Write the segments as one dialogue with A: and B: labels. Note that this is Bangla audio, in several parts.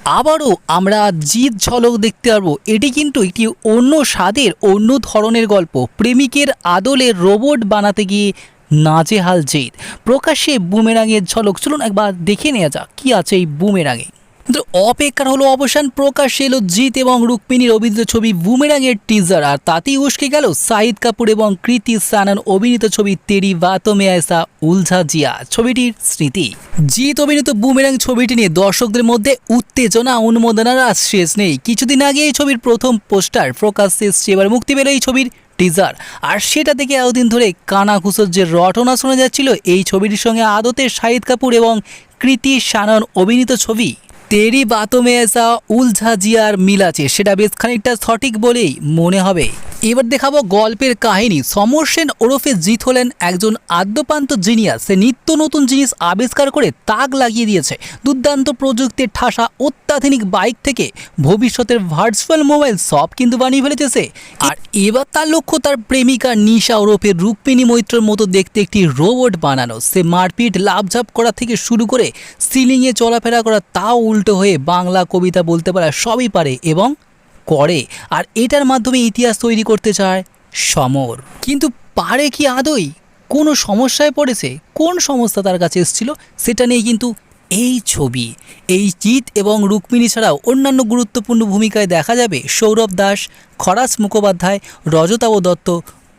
A: আবারও আমরা জিৎ ঝলক দেখতে পারবো। এটি কিন্তু একটি অন্য স্বাদের অন্য ধরনের গল্প। প্রেমিকের আদলে রোবট বানাতে গিয়ে নাজেহাল জিৎ। প্রকাশ্যে বুমেরাঙের ঝলক, চলুন একবার দেখে নেওয়া যাক কি আছে এই বুমেরাঙে। অপেক্ষার হলো অবসান, প্রকাশ্যে এলো জিৎ এবং রুক্মিণীর অভিনীত ছবি বুমেরাঙের টিজার। আর তাতেই উস্কে গেল শাহিদ কাপুর এবং কৃতি সানন অভিনীত ছবি তেরি বাতোঁ মে আয়সা উলঝা জিয়া ছবিটির স্মৃতি। জিৎ অভিনীত বুমেরাং ছবিটি নিয়ে দর্শকদের মধ্যে উত্তেজনা উন্মোদনার আর শেষ নেই। কিছুদিন আগে এই ছবির প্রথম পোস্টার প্রকাশ্যে এসছে, এবার মুক্তি পেল এই ছবির টিজার। আর সেটা থেকে এতদিন ধরে কানাঘুষোর যে রটনা শোনা যাচ্ছিল এই ছবিটির সঙ্গে আদতে শাহিদ কাপুর এবং কৃতি সানন অভিনীত ছবি তেরি বাতোঁ মে আয়সা উলঝা জিয়ার মিল আছে, সেটা বেশ খানিকটা সঠিক বলেই মনে হবে। এবার দেখাবো গল্পের কাহিনী। সমর সেন ওরফে জিৎ হলেন একজন আদ্যপান্ত জিনিয়াস। সে নিত্য নতুন জিনিস আবিষ্কার করে তাক লাগিয়ে দিয়েছে। দুর্দান্ত প্রযুক্তির ঠাসা অত্যাধুনিক বাইক থেকে ভবিষ্যতের ভার্চুয়াল মোবাইল সব কিন্তু বানিয়ে ফেলেছে সে। আর এবার তার লক্ষ্য তার প্রেমিকা নিশা ওরফে রুক্মিণী মৈত্রর মতো দেখতে একটি রোবট বানানো। সে মারপিট লাফঝাপ করা থেকে শুরু করে সিলিংয়ে চলাফেরা করা, তাও উল্টো হয়ে বাংলা কবিতা বলতে পারা সবই পারে এবং করে। আর এটার মাধ্যমে ইতিহাস তৈরি করতে চায় সমর। কিন্তু পারে কি আদৌ? কোনো সমস্যায় পড়েছে? কোন সমস্যা তার কাছে এসেছিল সেটা নিয়ে কিন্তু এই ছবি। এই জিৎ এবং রুক্মিণী ছাড়াও অন্যান্য গুরুত্বপূর্ণ ভূমিকায় দেখা যাবে সৌরভ দাস, খরাজ মুখোপাধ্যায়, রজতাভ দত্ত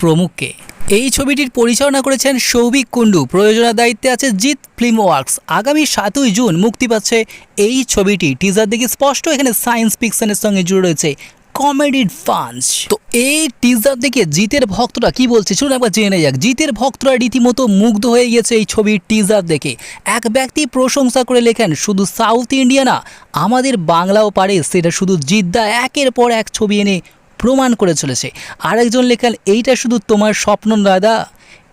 A: প্রমুখকে। এই ছবিটির পরিচালনা করেছেন সৌভিক কুণ্ডু, প্রযোজনার দায়িত্বে আছে জিৎ ফিল্ম ওয়ার্কস। আগামী 7ই জুন মুক্তি পাচ্ছে এই ছবিটি। টিজার দেখে স্পষ্ট এখানে সায়েন্স ফিকশনের সঙ্গে জুড়ে রয়েছে কমেডির ফান্স। তো এই টিজার দেখে জিতের ভক্তরা কি বলছে চলুন একবার জেনে যাক। জিতের ভক্তরা রীতিমতো মুগ্ধ হয়ে গেছে এই ছবির টিজার দেখে। এক ব্যক্তি প্রশংসা করে লেখেন, শুধু সাউথ ইন্ডিয়া না, আমাদের বাংলাও পারে। সেটা শুধু জিদ্দা একের পর এক ছবি এনে প্রমাণ করে চলেছে। আরেকজন লেখেন, এইটা শুধু তোমার স্বপ্ন দাদা,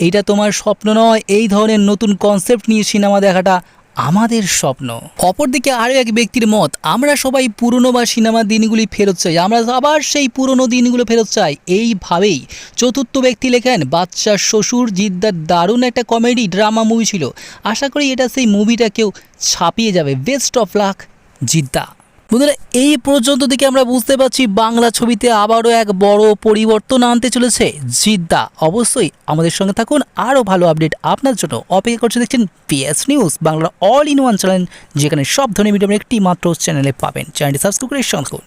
A: এইটা তোমার স্বপ্ন নয়, এই ধরনের নতুন কনসেপ্ট নিয়ে সিনেমা দেখাটা আমাদের স্বপ্ন। অপরদিকে আরও এক ব্যক্তির মত, আমরা সবাই পুরনো বা সিনেমার দিনগুলি ফেরত চাই, আমরা আবার সেই পুরনো দিনগুলো ফেরত চাই। এইভাবেই চতুর্থ ব্যক্তি লেখেন, বাচ্চার শ্বশুর জিদ্দার দারুণ একটা কমেডি ড্রামা মুভি ছিল, আশা করি এটা সেই মুভিটা কেউ ছাপিয়ে যাবে, বেস্ট অফ লাক জিদ্দা। বন্ধুরা, এই পর্যন্ত থেকে আমরা বুঝতে পারছি বাংলা ছবিতে আবারও এক বড় পরিবর্তন আনতে চলেছে জিদ্দা। অবশ্যই আমাদের সঙ্গে থাকুন, আরও ভালো আপডেট আপনার জন্য অপেক্ষা করছে। দেখছেন পিএস নিউজ, বাংলার অল ইন ওয়ান চ্যানেল, যেখানে সব ধরনের ভিডিও একটি মাত্র চ্যানেলে পাবেন। চ্যানেলটি সাবস্ক্রাইব করে সঙ্গে থাকুন।